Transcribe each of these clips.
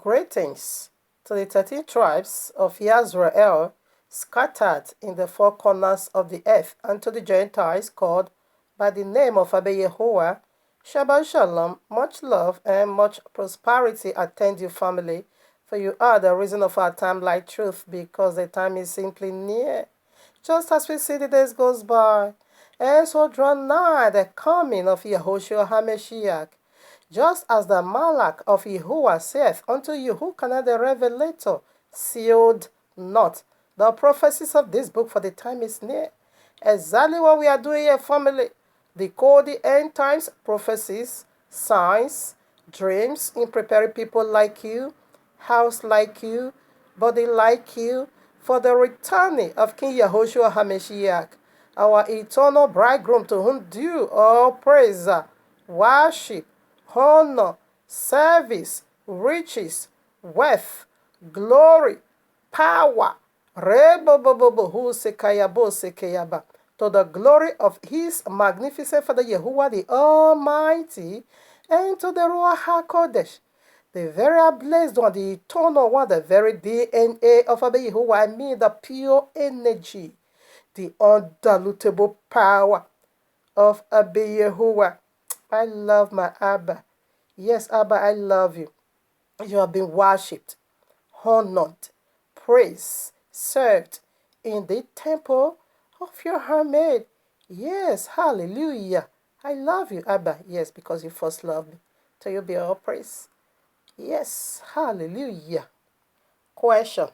Greetings to the 13 tribes of Yisrael scattered in the four corners of the earth, and to the Gentiles called by the name of Abba Yehovah. Shabbat Shalom, much love and much prosperity attend you, family, for you are the reason of our time like truth, because the time is simply near. Just as we see the days goes by, and so draw nigh the coming of Yahushua HaMashiach. Just as the Malach of Yahuwah saith unto you, who cannot the revelator sealed not the prophecies of this book, for the time is near. Exactly what we are doing here, family. Decode the end times prophecies, signs, dreams in preparing people like you, house like you, body like you, for the returning of King Yahushua HaMashiach, our eternal bridegroom, to whom due all praise, worship, honor, service, riches, wealth, glory, power. Rebobobobo-husekayabo-sekayaba. To the glory of his magnificent Father Yahuwah the Almighty, and to the Ruach HaKodesh, the very blessed one, the eternal one, the very DNA of Abba Yahuwah, I mean the pure energy, the undilutable power of Abba Yahuwah. I love my Abba. Yes, Abba, I love you. You have been worshipped, honored, praised, served in the temple of your handmaid. Yes, hallelujah. I love you, Abba. Yes, because you first loved me. To you be all praise. Yes, hallelujah. Question.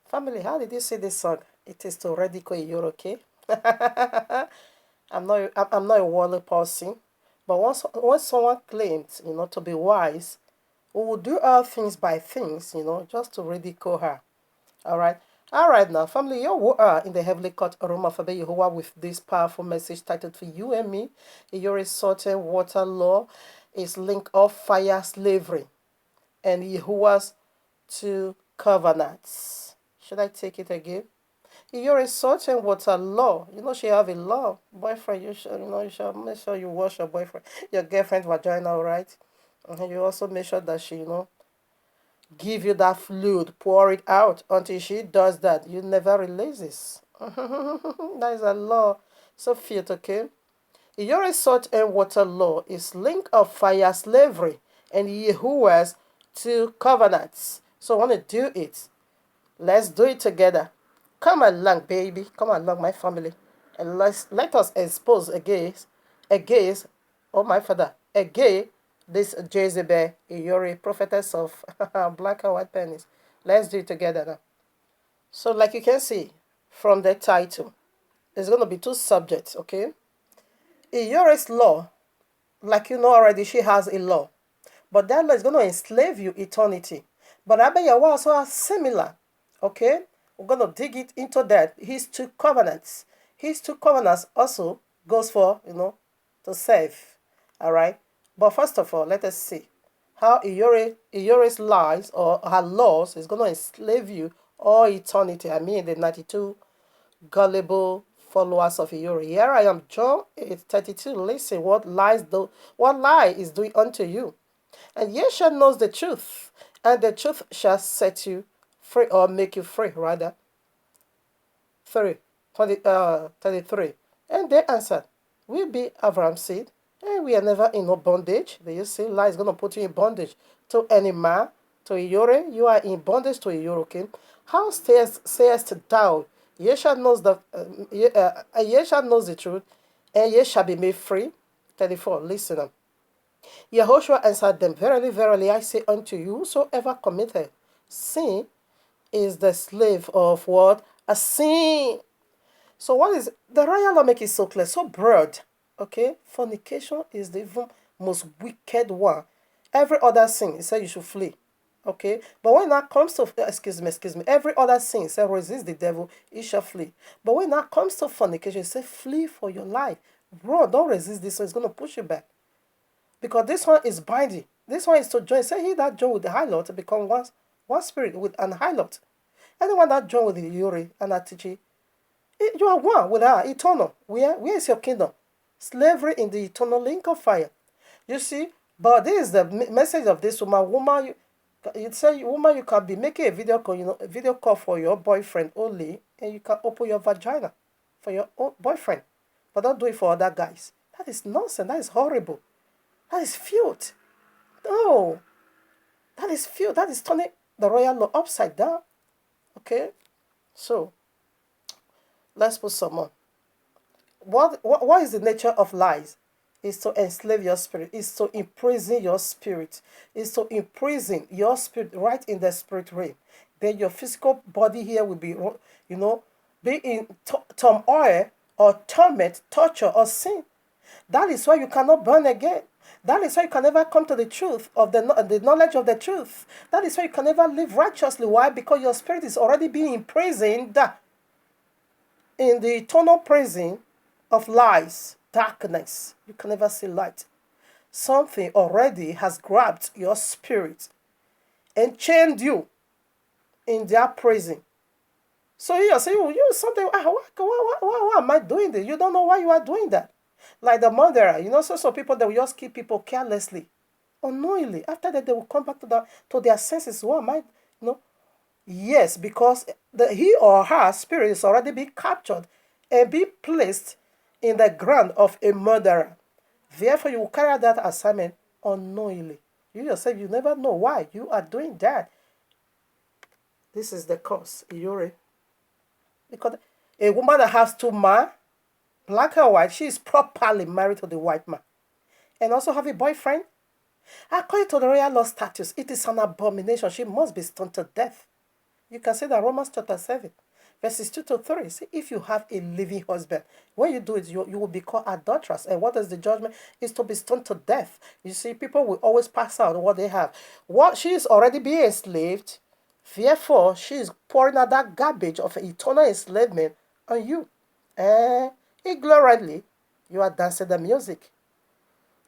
Family, how did you see this song? It is to Radico Iyoro, okay? I'm not a worldly person, but once someone claims, to be wise, we will do all things by things, just to ridicule her. All right. All right now, family, you are in the heavenly court aroma of Yehovah with this powerful message titled for you and me. Your salt and water law is link of fire slavery and Yehovah's two covenants. Should I take it again? You're a salt and water law. She have a law. Boyfriend, you should make sure you wash your boyfriend, your girlfriend's vagina, all right? And you also make sure that she, give you that fluid, pour it out. Until she does that, you never release this. That is a law. So fit, okay? Your salt and water law is link of fire slavery and Yahuwah's two covenants. So I want to do it. Let's do it together. Come along, baby. Come along, my family. And let us expose against, oh my father, against this Jezebel, Iyori, prophetess of black and white pennies. Let's do it together now. So, like you can see from the title, there's going to be two subjects, okay? Iyori's law, like you know already, she has a law. But that law is going to enslave you eternity. But Abba Yahweh also has similar, okay? We're going to dig it into that. His two covenants. His two covenants also goes for, to save. All right? But first of all, let us see how Iyori's lies or her laws is going to enslave you all eternity. I mean, the 92 gullible followers of Iyori. Here I am, John 8:32. Listen, what lie is doing unto you. And ye shall know the truth, and the truth shall set you free, or make you free, rather. 33. And they answered, we be Abraham's seed, and we are never in no bondage. Do you see? Lie is going to put you in bondage to any man, to Iyori. You are in bondage to Iyori, okay? How sayest thou, ye shall know ye shall know the truth, and ye shall be made free? 34. Listen up. Yehoshua answered them, verily, verily, I say unto you, whosoever committeth sin is the slave of what? A sin. So what is, the royal law make it so clear, so broad, okay? Fornication is the even most wicked one. Every other sin, it said you should flee, okay? But when that comes to, excuse me, every other sin, it said resist the devil, he shall flee. But when that comes to fornication, it said flee for your life. Bro, don't resist this, so it's going to push you back. Because this one is binding. This one is to join. Say he that join with the harlot become one spirit with an harlot. Anyone that join with the Iyori and Atichi, you are one with her, eternal. Where is your kingdom? Slavery in the eternal link of fire. You see, but this is the message of this woman. Woman, you say, woman, you can be making a video call, a video call for your boyfriend only, and you can open your vagina for your own boyfriend, but don't do it for other guys. That is nonsense. That is horrible. That is filth. No. That is filth. That is turning the royal law upside down. Okay? So, let's put some more. What is the nature of lies? Is to enslave your spirit. Is to imprison your spirit. Is to imprison your spirit right in the spirit realm. Then your physical body here will be, be in turmoil or torment, torture, or sin. That is why you cannot burn again. That is why you can never come to the truth of the knowledge of the truth. That is why you can never live righteously. Why? Because your spirit is already being imprisoned in the eternal prison of lies, darkness. You can never see light. Something already has grabbed your spirit. and chained you in their prison. So you say, you something, why am I doing this? You don't know why you are doing that. Like the murderer, some people that will just kill people carelessly, unknowingly. After that, they will come back to their senses. What am I, you know? Yes, because he or her spirit is already being captured and be placed in the ground of a murderer. Therefore, you will carry out that assignment unknowingly. You yourself, you never know why you are doing that. This is the cause, Iyore. Because a woman that has two men, black and white, she is properly married to the white man. And also have a boyfriend. According to the royal law statutes, it is an abomination. She must be stoned to death. You can see that Romans chapter 7, verses 2 to 3. See, if you have a living husband, when you do it, you will be called adulteress. And what is the judgment? Is to be stoned to death. You see, people will always pass out what they have. What she is already being enslaved, therefore, she is pouring out that garbage of eternal enslavement on you. And ignorantly, you are dancing the music.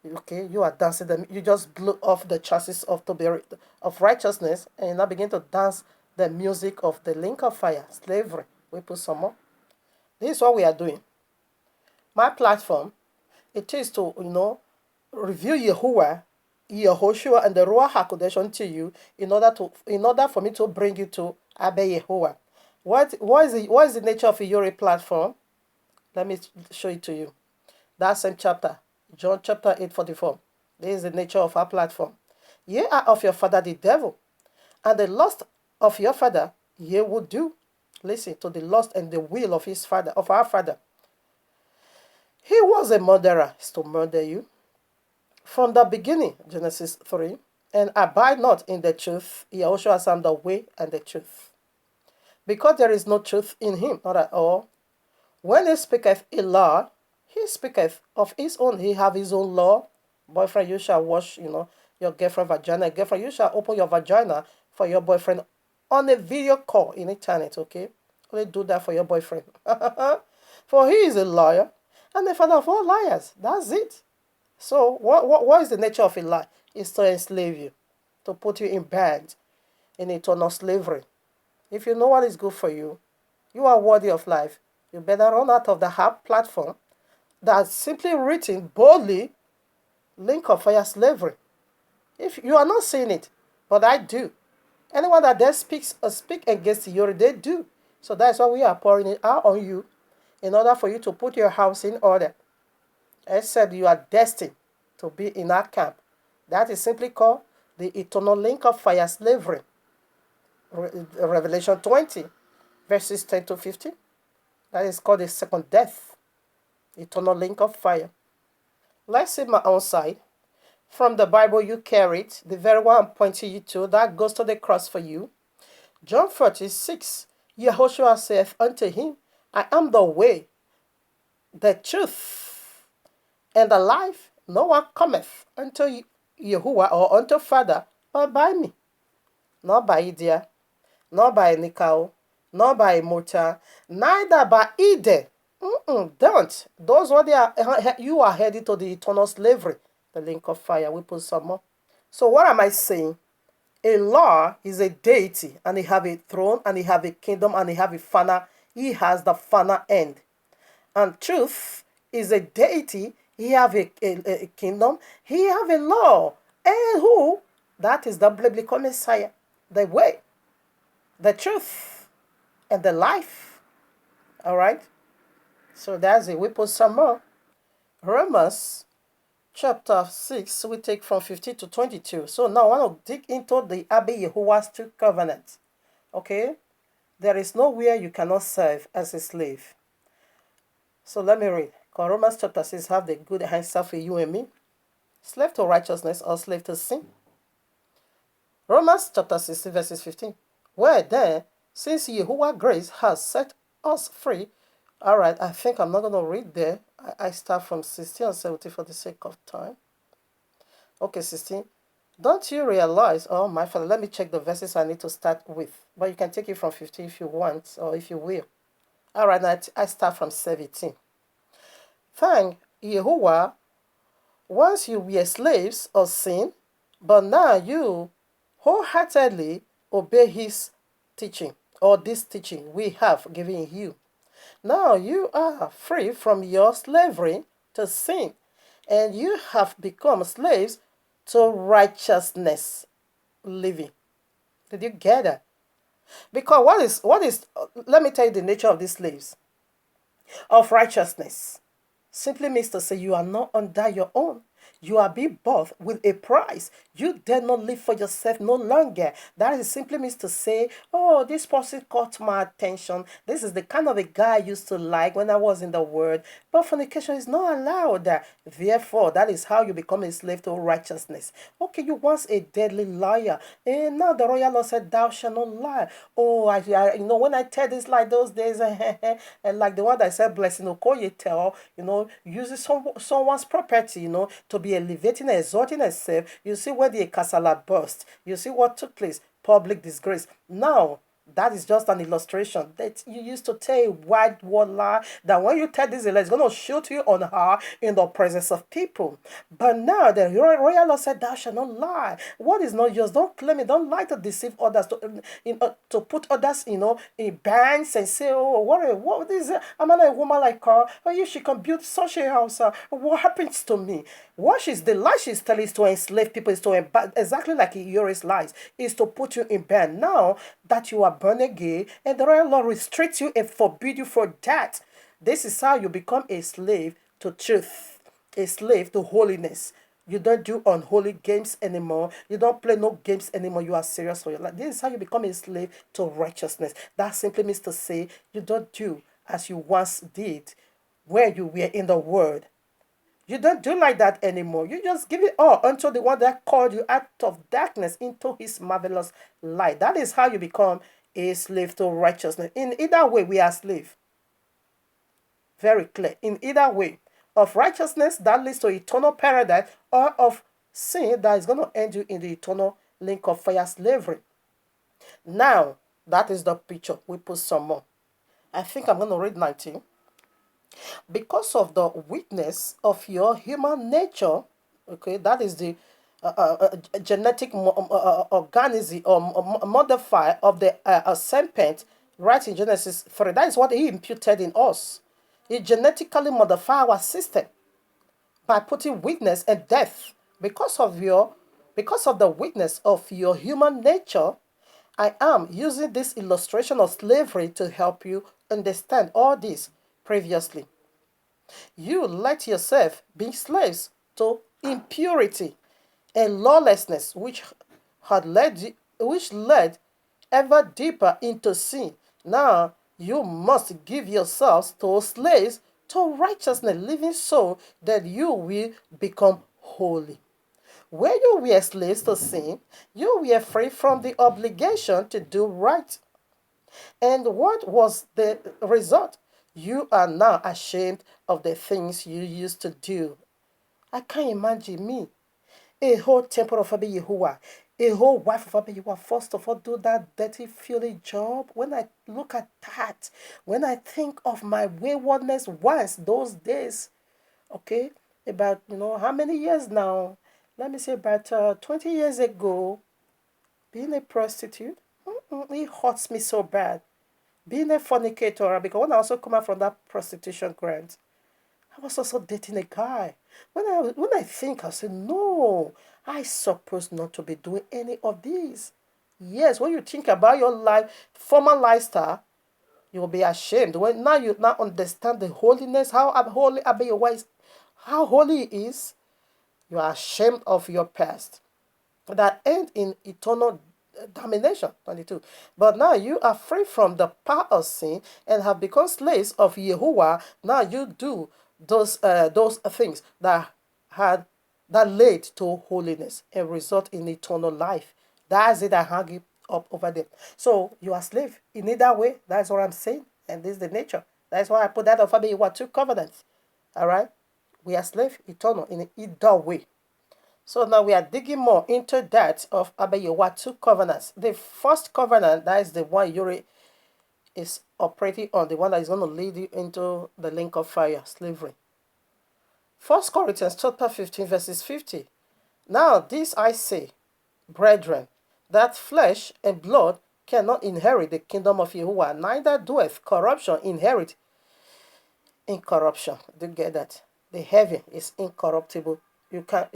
Okay, you are dancing them. You just blew off the chances of righteousness, and you now begin to dance the music of the link of fire, slavery. We put some more. This is what we are doing. My platform, it is to review Yehoshua, and the Ruach Hakodesh unto you in order for me to bring you to Abba Yehovah. What is the nature of your platform? Let me show it to you. That same chapter. John chapter 8:44. This is the nature of our platform. Ye are of your father the devil, and the lust of your father ye would do. Listen to the lust and the will of his father, of our father. He was a murderer, is to murder you. From the beginning, Genesis 3, and abide not in the truth. Yahushua has the way and the truth. Because there is no truth in him, not at all. When he speaketh a law, he speaketh of his own. He have his own law. Boyfriend, you shall wash, your girlfriend vagina. Girlfriend, you shall open your vagina for your boyfriend on a video call in eternity, okay? Only do that for your boyfriend. For he is a liar and the father of all liars. That's it. So what is the nature of a lie? It's to enslave you, to put you in band, in eternal slavery. If you know what is good for you, you are worthy of life. You better run out of the hard platform that's simply written boldly, link of fire slavery. If you are not seeing it, but I do. Anyone that there speak against you, they do. So that's why we are pouring it out on you in order for you to put your house in order. Except you are destined to be in our camp. That is simply called the eternal link of fire slavery. Revelation 20, verses 10 to 15. That is called the second death. Eternal link of fire. Let's see my own side. From the Bible you carried, the very one I'm pointing you to, that goes to the cross for you. John 46, Yehoshua saith unto him, I am the way, the truth, and the life. No one cometh unto Yahuwah or unto Father but by me. Not by Idia, not by Nikao, not by Mota, neither by Ide. Don't. Those what you are headed to the eternal slavery. The link of fire. We put some more. So what am I saying? A law is a deity, and he have a throne, and he have a kingdom, and he have a final. He has the final end. And truth is a deity. He have a kingdom. He have a law. And who? That is the biblical Messiah. The way, the truth, and the life. All right? So that's it. We put some more. Romans chapter 6, we take from 15 to 22. So now I want to dig into the Abba Yehovah's two covenants. Okay? There is nowhere you cannot serve as a slave. So let me read. Romans chapter 6 have the good answer for you and me. Slave to righteousness or slave to sin. Romans chapter 6 verses 15. Where then, since Yehovah's grace has set us free. Alright, I think I'm not going to read there. I start from 16 and 17 for the sake of time. Okay, 16. Don't you realize, oh my father, let me check the verses I need to start with. But you can take it from 15 if you want, or if you will. Alright, now I start from 17. Thank Yehovah, once you were slaves of sin, but now you wholeheartedly obey his teaching, or this teaching we have given you. Now you are free from your slavery to sin, and you have become slaves to righteousness living. Did you get that? Because what is let me tell you the nature of these slaves of righteousness. Simply means to say you are not under your own. You are being bought with a price. You dare not live for yourself no longer. That is simply means to say, oh, this person caught my attention. This is the kind of a guy I used to like when I was in the world. But fornication is not allowed. Therefore, that is how you become a slave to righteousness. Okay, you once a deadly liar. And now the royal law said, thou shalt not lie. Oh, when I tell this like those days, and like the one that said, blessing, Okoye tell, using someone's property, to be elevating and exalting herself. You see where the casala burst. You see what took place. Public disgrace. Now, that is just an illustration that you used to tell a white word lie that when you tell this lie, it's going to shoot you on her in the presence of people. But now the royal law said, thou shalt not lie. What is not yours? Don't claim it. Don't lie to deceive others, to put others, in bands and say, oh, what is it? I'm not a woman like her. Oh, you she can build such a house. What happens to me? The lie she's telling is to enslave people, is to exactly like Uri's lies, is to put you in band. Now that you are born again, and the royal law restricts you and forbid you for that. This is how you become a slave to truth, a slave to holiness. You don't do unholy games anymore. You don't play no games anymore. You are serious for your life. This is how you become a slave to righteousness. That simply means to say you don't do as you once did where you were in the world. You don't do like that anymore. You just give it all unto the one that called you out of darkness into his marvelous light. That is how you become a slave to righteousness. In either way, we are slave. Very clear. In either way, of righteousness that leads to eternal paradise, or of sin that is going to end you in the eternal link of fire slavery. Now, that is the picture. We put some more. I think I'm going to read 19. Because of the weakness of your human nature, okay, that is the genetic organism or modifier of the serpent, right in Genesis 3. That is what he imputed in us. He genetically modified our system by putting weakness and death. Because of the weakness of your human nature, I am using this illustration of slavery to help you understand all this previously. You let yourself be slaves to impurity and lawlessness, which led ever deeper into sin. Now you must give yourselves to slaves to righteousness, living so that you will become holy. Where you were slaves to sin, you were free from the obligation to do right. And what was the result? You are now ashamed of the things you used to do. I can't imagine me, a whole temple of Abba Yehovah, a whole wife of Abba Yehovah, first of all, do that dirty, filthy job. When I look at that, when I think of my waywardness once, those days, okay, about, how many years now? Let me say about 20 years ago, being a prostitute, it hurts me so bad. Being a fornicator, because when I also come out from that prostitution grant, I was also dating a guy. When I think, I say, no, I supposed not to be doing any of these. Yes, when you think about your life, former lifestyle, you will be ashamed. When now you now understand the holiness, how holy Abiyahu is, how holy he is, you are ashamed of your past. That end in eternal domination. 22. But now you are free from the power of sin and have become slaves of Yehovah. Now you do those things that led to holiness and result in eternal life. That's it. I hang it up over there. So you are slave in either way. That's what I'm saying, and this is the nature. That's why I put that of Yehovah two covenants. All right, we are slave eternal in either way. So now we are digging more into that of Abba Yehovah two covenants. The first covenant, that is the one Uri is operating on, the one that is going to lead you into the link of fire, slavery. 1 Corinthians chapter 15, verses 50. Now this I say, brethren, that flesh and blood cannot inherit the kingdom of Yahuwah, neither doeth corruption inherit incorruption. Do you get that? The heaven is incorruptible. You can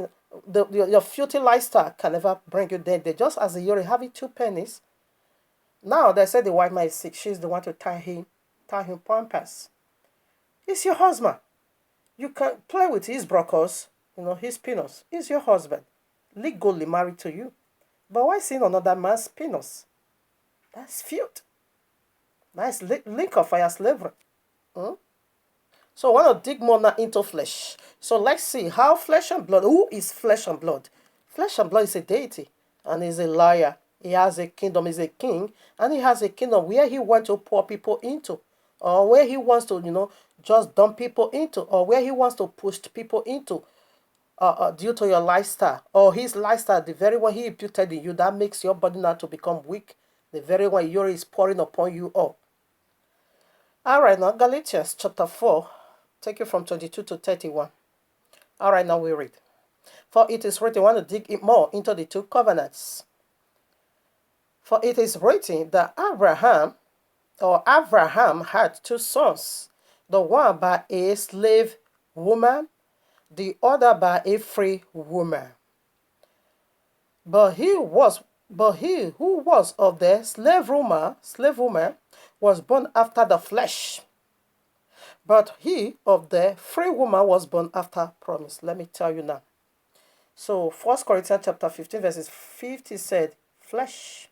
your filthy lifestyle can never bring you dead. They just as the Yuri having 2 pennies. Now they say the white man is sick. She's the one to tie him pampers. It's your husband. You can play with his brokers, his peanuts. He's your husband, legally married to you. But why seeing another man's peanuts? That's filth. That's link of fire slavery. Hmm? So I want to dig more now into flesh. So let's see how flesh and blood. Who is flesh and blood? Flesh and blood is a deity and he's a liar. He has a kingdom, he's a king, and he has a kingdom where he wants to pour people into, or where he wants to, just dump people into, or where he wants to push people into, due to your lifestyle, or his lifestyle, the very one he imputed in you that makes your body now to become weak, the very one Yuri is pouring upon you all. All right, now Galatians chapter 4. Take it from 22 to 31. All right, now we read. For it is written, I want to dig more into the 2 covenants. For it is written that Abraham had 2 sons, the one by a slave woman, the other by a free woman. But he who was of the slave woman was born after the flesh. But he of the free woman was born after promise. Let me tell you now. So 1 Corinthians chapter 15 verses 50 said, flesh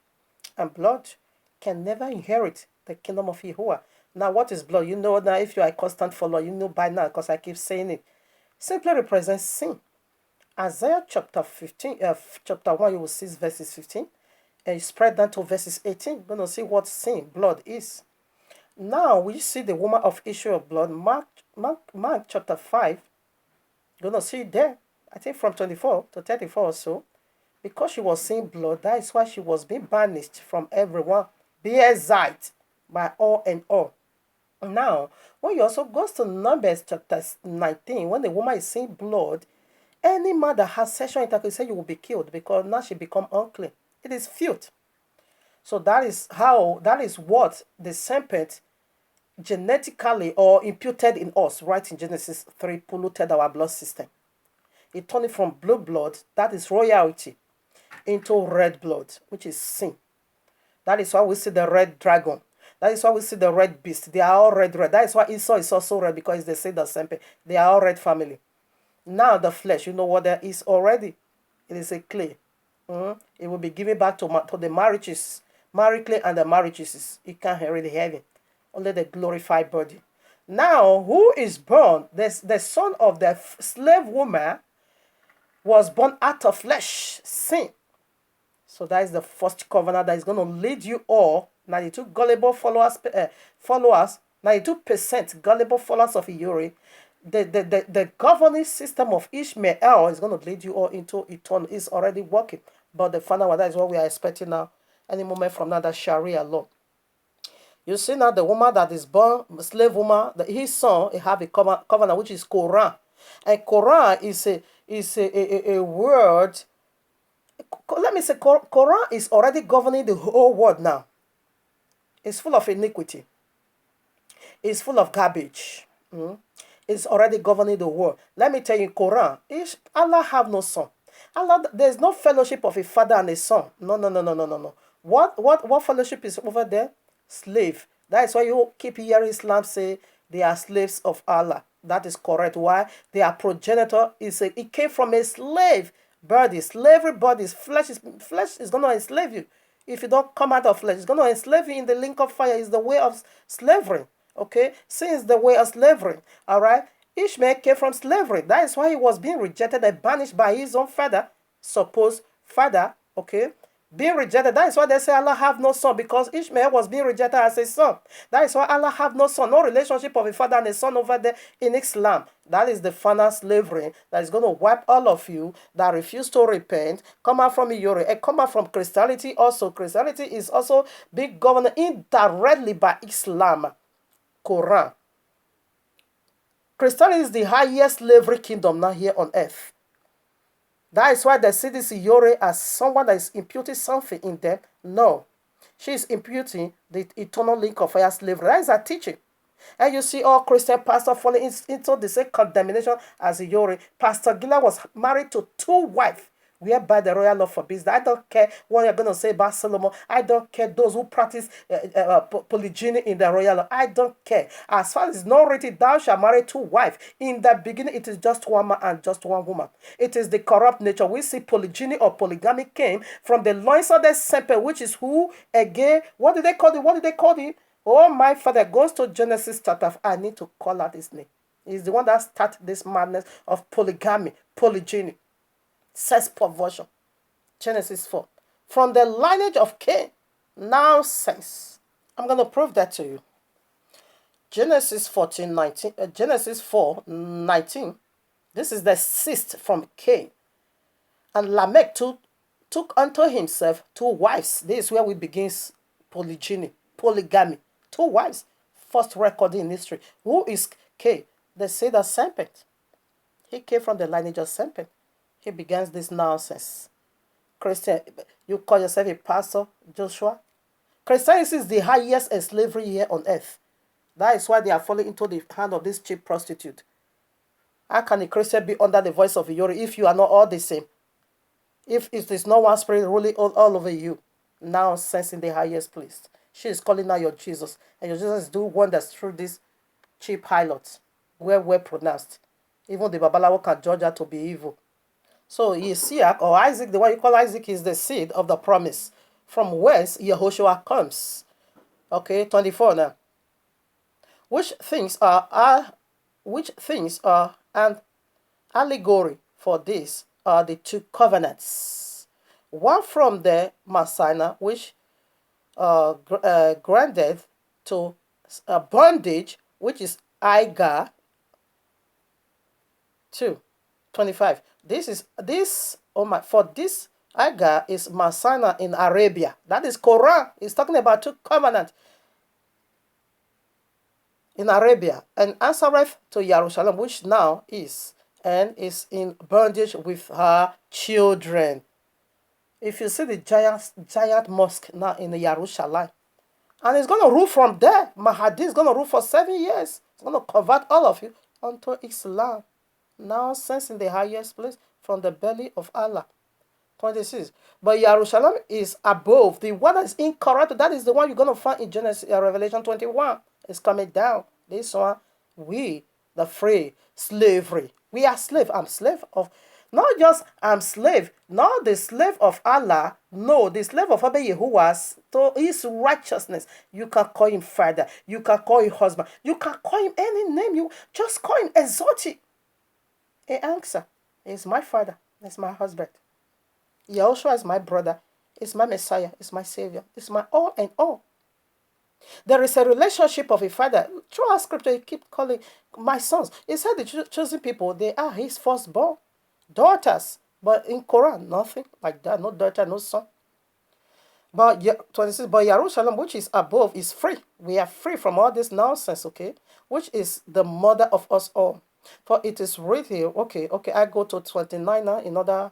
and blood can never inherit the kingdom of Yahuwah. Now what is blood? You know now, if you are a constant follower, you know by now because I keep saying it. Simply represents sin. Isaiah chapter 15, chapter 1, you will see verses 15. And you spread down to verses 18. You're going to see what sin, blood is. Now we see the woman of issue of blood, Mark chapter 5. You're going to see it there, I think from 24 to 34 or so. Because she was seeing blood, that is why she was being banished from everyone, be exiled by all and all. Now, when you also goes to Numbers chapter 19, when the woman is seeing blood, any man that has sexual intercourse, you will be killed because now she become unclean. It is filth. So that is what the serpent genetically or imputed in us, right in Genesis 3, polluted our blood system. It turned it from blue blood, that is royalty, into red blood, which is sin. That is why we see the red dragon. That is why we see the red beast. They are all red. That is why Esau is also red, because they say the same thing. They are all red family. Now the flesh, you know what there is already. It is a clay. It will be given back to the marriages. Married clay and the marriages. It can't inherit the heaven. Only the glorified body. Now, who is born? The son of the slave woman was born out of flesh, sin. So that is the first covenant that is going to lead you all, 92 gullible followers, 92% gullible followers of Uri. The governing system of Ishmael is going to lead you all into eternal. It's already working. But the final one, that is what we are expecting now. Any moment from now, that Sharia law. You see now the woman that is born, slave woman, his son, he have a covenant which is Quran. And Quran is a word. Let me say, Quran is already governing the whole world now. It's full of iniquity. It's full of garbage. It's already governing the world. Let me tell you, Quran, Allah have no son. Allah, there's no fellowship of a father and a son. No. What fellowship is over there? Slave. That is why you keep hearing Islam say they are slaves of Allah. That is correct. Why? Their progenitor it came from a slave body. Slavery bodies. Flesh is going to enslave you. If you don't come out of flesh, it's going to enslave you in the link of fire. Is the way of slavery. Okay? Sin is the way of slavery. All right? Ishmael came from slavery. That is why he was being rejected and banished by his own father. Supposed father. Okay? Being rejected. That is why they say Allah have no son, because Ishmael was being rejected as a son. That is why Allah have no son. No relationship of a father and a son over there in Islam. That is the final slavery that is going to wipe all of you that refuse to repent, come out from Europe, and come out from Christianity also. Christianity is also being governed indirectly by Islam. Quran. Christianity is the highest slavery kingdom now here on earth. That is why they see this Iyore as someone that is imputing something in them. No. She is imputing the eternal link of fire slavery. That is her teaching. And you see all Christian pastors falling into the same condemnation as Iyore. Pastor Gila was married to 2 wives, whereby the royal law forbids that. I don't care what you're going to say about Solomon. I don't care those who practice polygyny in the royal law. I don't care. As far as it's not written, thou shalt marry 2 wives. In the beginning, it is just one man and just one woman. It is the corrupt nature. We see polygyny or polygamy came from the loins of the serpent, which is who again? What did they call it? What did they call him? Oh, my father goes to Genesis chapter. I need to call out his name. He's the one that started this madness of polygamy, polygyny, sex perversion. Genesis 4. From the lineage of Cain. Nonsense. I'm going to prove that to you. Genesis 14:19. Genesis 4:19. This is the cyst from Cain. And Lamech took unto himself 2 wives. This is where we begin polygyny, polygamy. 2 wives. First record in history. Who is Cain? They say the serpent. He came from the lineage of serpent. He begins this nonsense. Christian, you call yourself a pastor, Joshua? Christianity is the highest in slavery here on earth. That is why they are falling into the hand of this cheap prostitute. How can a Christian be under the voice of Iyore if you are not all the same? If it is not one spirit ruling all over you? Nonsense in the highest place. She is calling out your Jesus. And your Jesus do wonders through this cheap highlights. Well pronounced. Even the Babalawo can judge her to be evil. So Isaac or Isaac, the one you call Isaac, is the seed of the promise, from whence Yehoshua comes. Okay, 24 now. Which things are an allegory for this are the 2 covenants. One from the Mount Sinai, which granted to bondage, which is Agar. 2:25. For this Agar is Mount Sinai in Arabia. That is Quran. It's talking about 2 covenants in Arabia, and answereth to Jerusalem, which now is in bondage with her children. If you see the giant mosque now in Jerusalem, and it's going to rule from there. Mahdi is going to rule for 7 years. It's going to convert all of you unto Islam. Nonsense in the highest place from the belly of Allah. 26. But Jerusalem is above. The one that is incorruptible, that is the one you're going to find in Revelation 21. It's coming down. This one, we, the free, slavery. We are slave. I'm slave of, not just I'm slave, not the slave of Allah. No, the slave of Abba Yehuwah to his righteousness. You can call him father. You can call him husband. You can call him any name. You just call him exotic. He answer. He's my father. He's my husband. Yahushua is my brother. He's my Messiah. He's my Savior. He's my all and all. There is a relationship of a father. Through our scripture, he keep calling my sons. He said the chosen people, they are his firstborn daughters. But in Quran, nothing like that. No daughter, no son. But 26, but Jerusalem, which is above, is free. We are free from all this nonsense, okay? Which is the mother of us all. For it is written, okay, I go to 29 now in order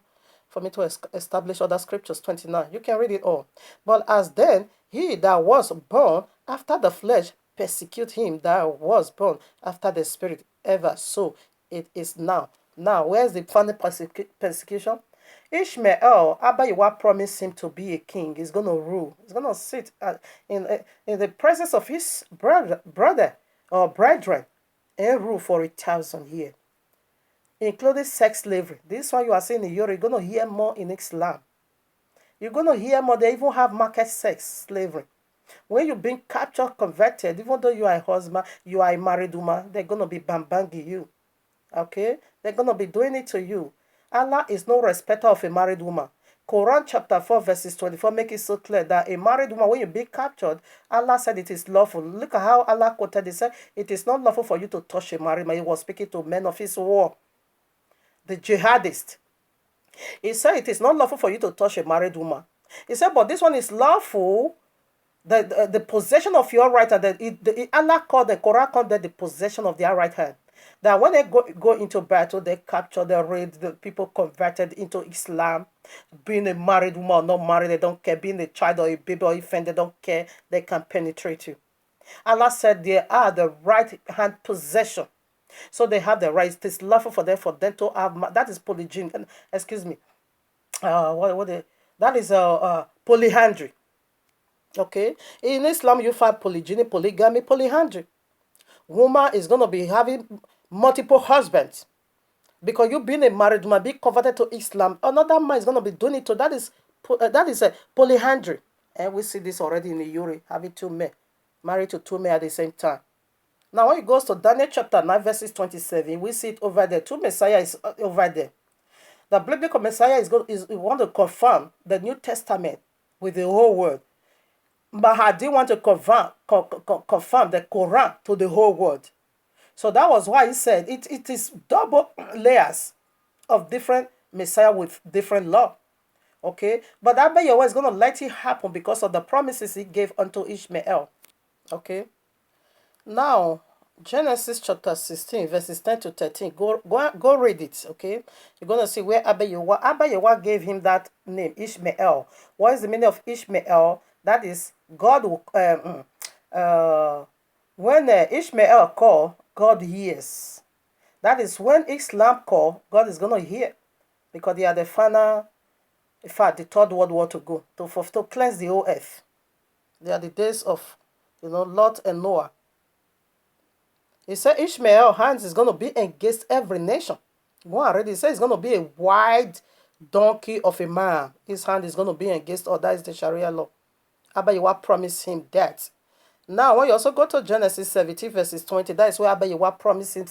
for me to establish other scriptures. 29, you can read it all. But as then he that was born after the flesh persecute him that was born after the spirit, ever so it is now. Now, where's the final persecution? Ishmael, Abba Yehuwah promised him to be a king. He's going to rule. He's going to sit in the presence of his brother or brethren and rule for 1,000 years, including sex slavery. This one you are saying in Europe, you're going to hear more in Islam. You're going to hear more. They even have market sex slavery. When you've been captured, converted, even though you are a husband, you are a married woman, they're going to be bambanging you. Okay? They're going to be doing it to you. Allah is no respecter of a married woman. Quran chapter 4 verses 24 make it so clear that a married woman, when you be captured, Allah said it is lawful. Look at how Allah quoted. He said, it is not lawful for you to touch a married man. He was speaking to men of his war, the jihadist. He said it is not lawful for you to touch a married woman. He said, but this one is lawful. The possession of your right hand. Allah called, the Quran called that the possession of their right hand. That when they go into battle, they capture, they raid, the people converted into Islam. Being a married woman or not married, they don't care. Being a child or a baby or infant, they don't care. They can penetrate you. Allah said they are the right hand possession. So they have the right. It is lawful for them to have. That is polygyny. Excuse me. That is polyandry. Okay. In Islam, you find polygyny, polygamy, polyandry. Woman is going to be having multiple husbands because you being a married woman, be converted to Islam. Another man is going to be doing it. So that is a polyandry, and we see this already in the Yuri having two men married to two men at the same time. Now, when it goes to Daniel chapter 9, verses 27, we see it over there. Two Messiah is over there. The biblical Messiah is want to confirm the New Testament with the whole world. Mahdi want to confirm the Quran to the whole world. So that was why he said it is double layers of different Messiah with different law. Okay? But that Yahweh is going to let it happen because of the promises he gave unto Ishmael. Okay? Now, Genesis chapter 16, verses 10 to 13. Go read it, okay? You're going to see where Abba Yahweh gave him that name, Ishmael. What is the meaning of Ishmael? That is, God will, when Ishmael call, God hears. That is, when Islam call, God is going to hear. Because they are the final, in fact, the third world war to go, to cleanse the whole earth. They are the days of, Lot and Noah. He said Ishmael's hands is going to be against every nation. Go and read it. He said it's going to be a wide donkey of a man. His hand is going to be against all. That is the Sharia law. Abba Yahweh promised him that. Now, when you also go to Genesis 17, verses 20, that is where Abba Yahweh promising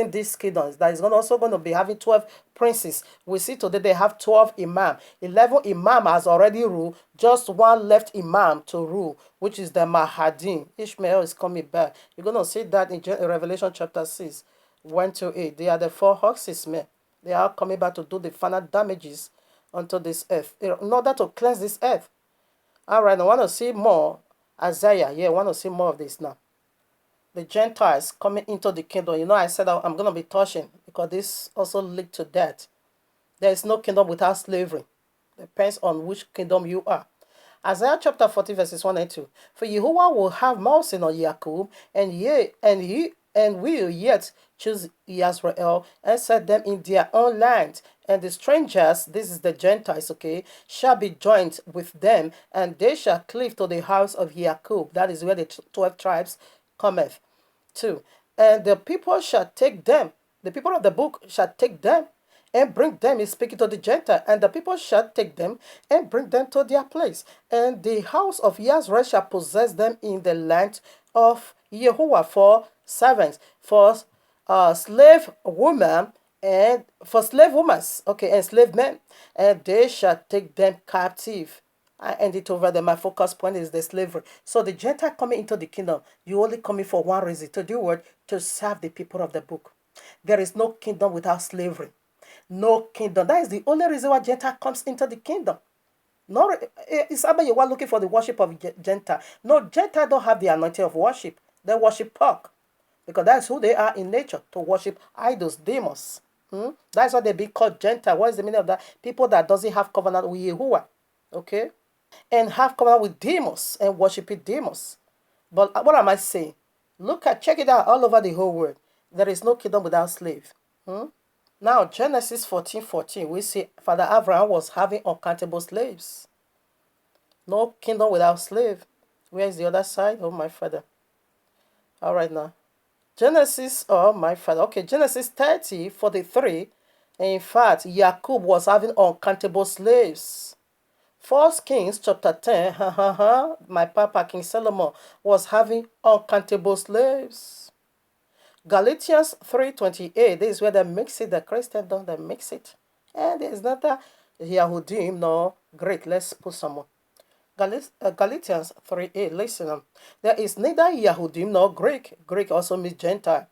these kingdoms. That is also going to be having 12 princes. We see today they have 12 imam. 11 imam has already ruled. Just one left imam to rule, which is the Mahdi. Ishmael is coming back. You're going to see that in Revelation chapter 6, 1 to 8. They are the four horses, man. They are coming back to do the final damages onto this earth in order to cleanse this earth. All right, I want to see more. Isaiah, I want to see more of this now. The Gentiles coming into the kingdom. I said I'm going to be touching because this also leads to that. There is no kingdom without slavery. Depends on which kingdom you are. Isaiah chapter 40 verses 1 and 2. For Jehovah will have mercy on Jacob, and will yet choose Israel and set them in their own land. And the strangers, this is the Gentiles, okay, shall be joined with them, and they shall cleave to the house of Jacob. That is where the 12 tribes cometh. 2. And the people shall take them, the people of the book shall take them and bring them, is speaking to the Gentile, and the people shall take them and bring them to their place. And the house of Israel shall possess them in the land of Jehovah for servants, for slave women, and for slave women, okay, and slave men, and they shall take them captive. I end it over there. My focus point is the slavery. So the Gentile coming into the kingdom, you only coming for one reason, to do what? To serve the people of the book. There is no kingdom without slavery. No kingdom. That is the only reason why Gentile comes into the kingdom. No, it's about you are looking for the worship of Gentile. No, Gentile don't have the anointing of worship. They worship pork. Because that's who they are in nature, to worship idols, demons. That's why they be called Gentile. What is the meaning of that? People that doesn't have covenant with Yahuwah. Okay? And have covenant with demons and worshiping demons. But what am I saying? Check it out all over the whole world. There is no kingdom without slave. Now, Genesis 14:14, we see Father Abraham was having uncountable slaves. No kingdom without slave. Where is the other side? Oh, my Father. All right, now. Genesis 30:43. In fact, Jacob was having uncountable slaves. 1 Kings chapter 10, my papa King Solomon was having uncountable slaves. Galatians 3:28, this is where they mix it, the Christian don't they mix it. And there's not a Yahudim nor Greek. Let's put some more. Galatians 3:8, listen. There is neither Yahudim nor Greek. Greek also means Gentile.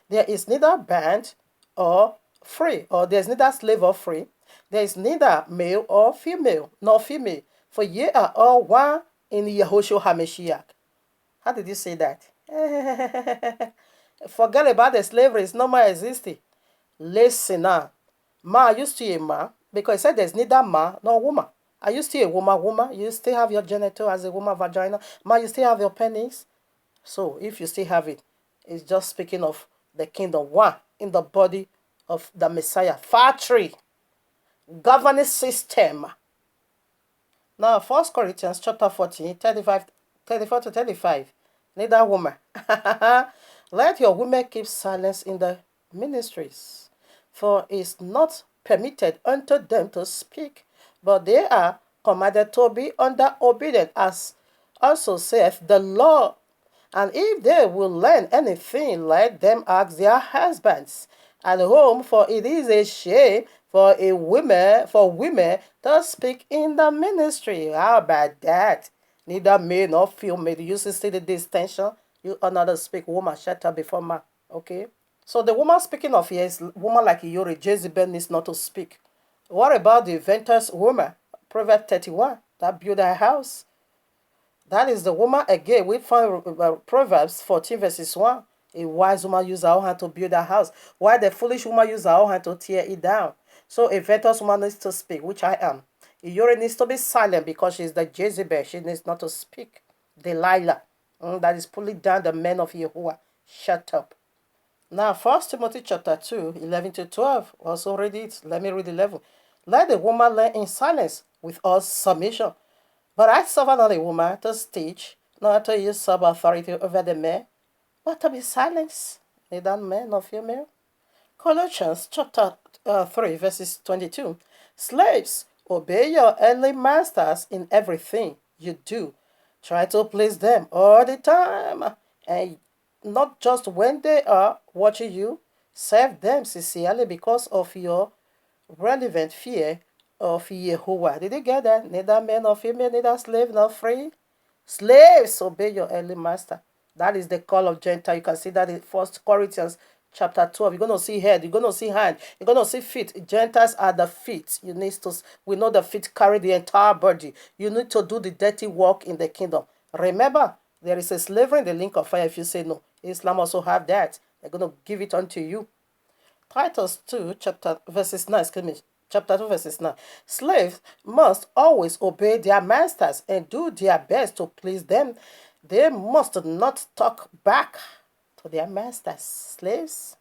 There is neither bond or free, or there is neither slave or free. There is neither male or female, nor female. For ye are all one in Yahushua HaMashiach. How did you say that? Forget about the slavery. It's no more existing. Listen now. Ma, are you still a man? Because it said there's neither man nor woman. Are you still a woman? You still have your genital as a woman vagina? Ma, you still have your penis? So if you still have it, it's just speaking of the kingdom. One, in the body of the Messiah. Factory, governing system. Now, First Corinthians chapter 14, 34 to 35. Neither woman. Let your women keep silence in the ministries, for it is not permitted unto them to speak, but they are commanded to be under obedience, as also saith the law. And if they will learn anything, let them ask their husbands at home, for it is a shame for women to speak in the ministry. How about that? Neither male nor female. You see the distinction? You another speak woman, shut up before man. Okay? So the woman speaking of here is woman like Iyori. Jezebel needs not to speak. What about the venturous woman? Proverbs 31, that built her house. That is the woman again. We find Proverbs 14 verses 1. A wise woman uses her own hand to build her house, while the foolish woman uses her own hand to tear it down. So a virtuous woman needs to speak, which I am. Iyori needs to be silent because she's the Jezebel. She needs not to speak. Delilah, that is pulling down the men of Yahuwah. Shut up. Now, First Timothy chapter 2, 11 to 12. Also read it. Let me read 11. Let the woman learn in silence with all submission. But I suffer not a woman to teach, nor to use sub authority over the men, but to be silenced, neither man nor female. Colossians chapter 3, verses 22. Slaves, obey your earthly masters in everything you do. Try to please them all the time, and not just when they are watching you. Serve them sincerely because of your relevant fear of Yehovah. Did you get that? Neither man nor female, neither slave nor free. Slaves, obey your earthly master. That is the call of Gentile. You can see that in 1 Corinthians chapter 12. You're going to see head. You're going to see hand. You're going to see feet. Gentiles are the feet. You need to. We know the feet carry the entire body. You need to do the dirty work in the kingdom. Remember, there is a slavery in the link of fire if you say no. Islam also have that. They're going to give it unto you. Titus 2, verses 9, chapter 2, verses 9. Slaves must always obey their masters and do their best to please them. They must not talk back to their masters. Slaves.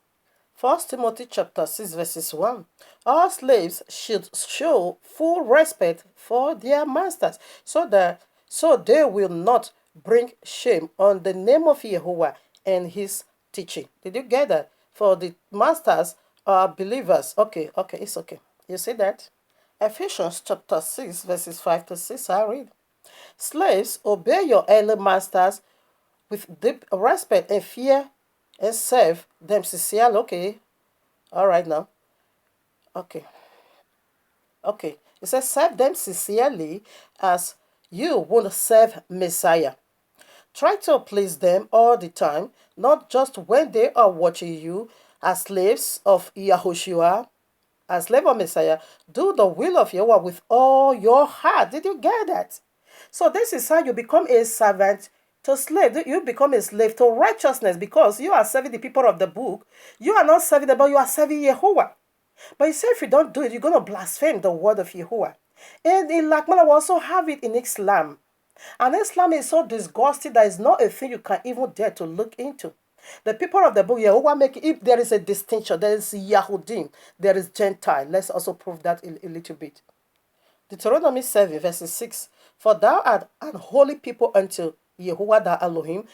1 Timothy chapter 6, verses 1. All slaves should show full respect for their masters so they will not bring shame on the name of Yehovah and his teaching. Did you get that? For the masters are believers. Okay, it's okay. You see that? Ephesians chapter 6, verses 5 to 6, I read. Slaves, obey your earthly masters with deep respect and fear and serve them sincerely. Okay. All right now. Okay. It says serve them sincerely as you would serve Messiah. Try to please them all the time, not just when they are watching you as slaves of Yahushua, as slave of Messiah. Do the will of Yahweh with all your heart. Did you get that? So this is how you become a servant to slave. You become a slave to righteousness because you are serving the people of the book. You are not serving the book, you are serving Yahuwah. But you say if you don't do it, you're going to blaspheme the word of Yahuwah. And in Lakmana, we also have it in Islam. And Islam is so disgusting that it's not a thing you can even dare to look into. The people of the book, Yahuwah make, if there is a distinction, there is Yahudim, there is Gentile. Let's also prove that a little bit. Deuteronomy 7, verses 6. For thou art an holy people unto Yahuwah the Elohim.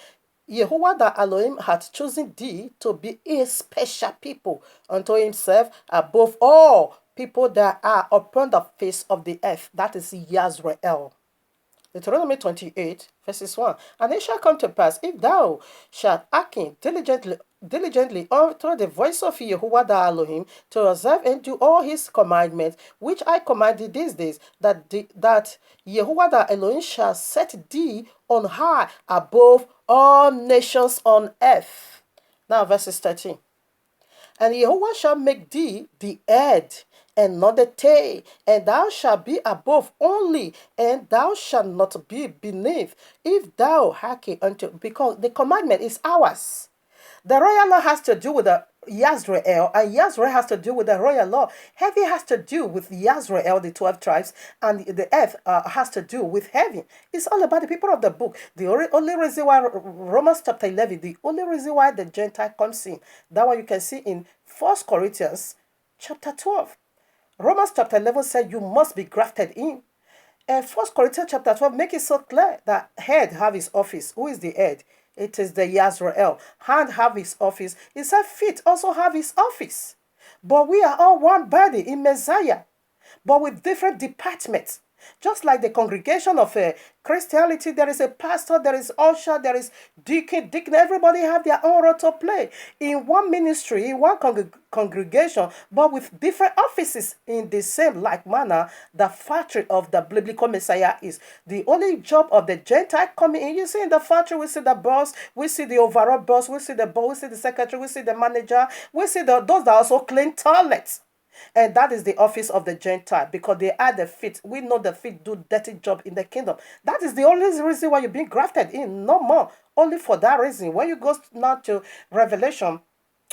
Yahuwah the Elohim hath chosen thee to be a special people unto himself above all people that are upon the face of the earth. That is Yisrael. Deuteronomy 28, verses 1. And it shall come to pass, if thou shalt hearken diligently unto the voice of Yahuwah the Elohim, to observe and do all his commandments, which I command thee these days, that Yahuwah the Elohim shall set thee on high above all nations on earth. Now, verses 13. And Yahuwah shall make thee the head and not the tail, and thou shalt be above only, and thou shalt not be beneath, if thou hearken unto, because the commandment is ours. The royal law has to do with the Yazrael, and Yazrael has to do with the royal law. Heaven has to do with Yazrael, the 12 tribes, and the earth has to do with heaven. It's all about the people of the book. The only reason why Romans chapter 11, the only reason why the Gentile comes in, that one you can see in 1 Corinthians chapter 12. Romans chapter 11 said you must be grafted in. And 1 Corinthians chapter 12 make it so clear that head have his office. Who is the head? It is the Yazrael. Hand have his office. It said feet also have his office. But we are all one body in Messiah, but with different departments. Just like the congregation of Christianity, there is a pastor, there is usher, there is deacon. Everybody have their own role to play in one ministry, in one congregation, but with different offices in the same like manner. The factory of the biblical Messiah is the only job of the Gentile coming in. You see in the factory, we see the boss, we see the overall boss, we see the boss, we see the secretary, we see the manager, we see those that also clean toilets. And that is the office of the Gentile because they are the feet. We know the feet do dirty job in the kingdom. That is the only reason why you're being grafted in. No more. Only for that reason. When you go now to Revelation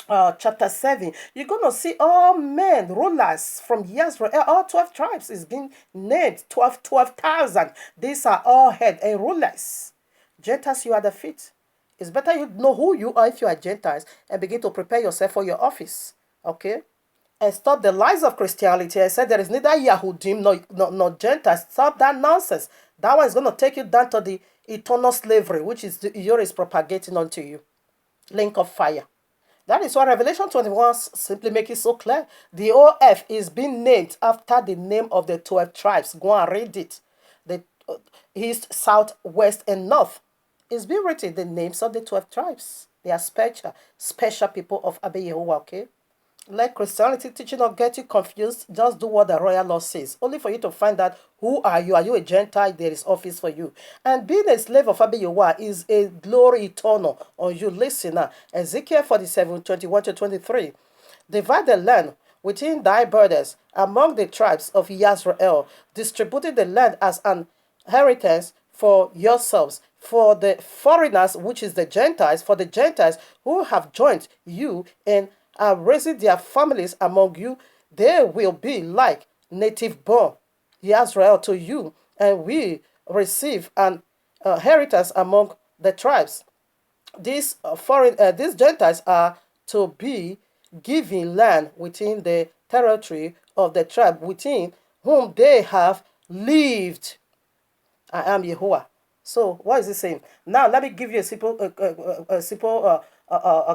chapter 7, you're going to see all men, rulers from Israel, all 12 tribes is being named, 12,000. These are all head and rulers. Gentiles, you are the feet. It's better you know who you are if you are Gentiles and begin to prepare yourself for your office. Okay? And stop the lies of Christianity. I said there is neither Yahudim nor Gentiles. Stop that nonsense. That one is going to take you down to the eternal slavery, which is your is propagating onto you. Link of fire. That is why Revelation 21 simply makes it so clear. The OF is being named after the name of the 12 tribes. Go and read it. The east, south, west, and north. It's being written the names of the 12 tribes. They are special people of Abba Yehovah, okay? Let Christianity teaching not get you confused. Just do what the royal law says. Only for you to find out who are you. Are you a Gentile? There is office for you. And being a slave of Abba Yehovah is a glory eternal on you. Listen now. Ezekiel 47:21-23. Divide the land within thy borders among the tribes of Israel, distributing the land as an inheritance for yourselves, for the foreigners, which is the Gentiles, for the Gentiles who have joined you and are raising their families among you. They will be like native born Israel to you, and we receive an inheritance among the tribes. These Gentiles are to be given land within the territory of the tribe within whom they have lived. I am Yehovah. So what is it saying? Now let me give you a simple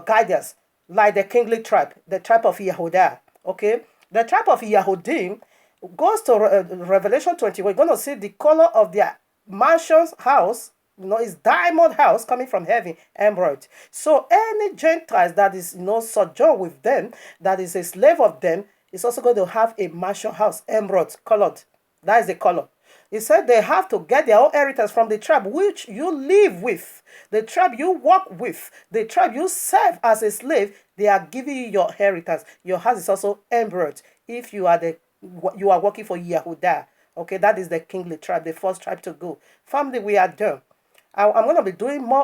guidance, like the kingly tribe, the tribe of Yehudah. Okay, the tribe of Yehudim goes to Revelation 20. We're going to see the color of their mansion's house. It's diamond house coming from heaven, emerald. So any Gentiles that is sojourn with them, that is a slave of them, is also going to have a mansion house, emerald colored. That is the color. He said they have to get their own inheritance from the tribe which you live with, the tribe you work with, the tribe you serve as a slave. They are giving you your inheritance. Your house is also emerald if you are working for Yehudah. Okay, that is the kingly tribe, the first tribe to go. Family, we are done. I'm going to be doing more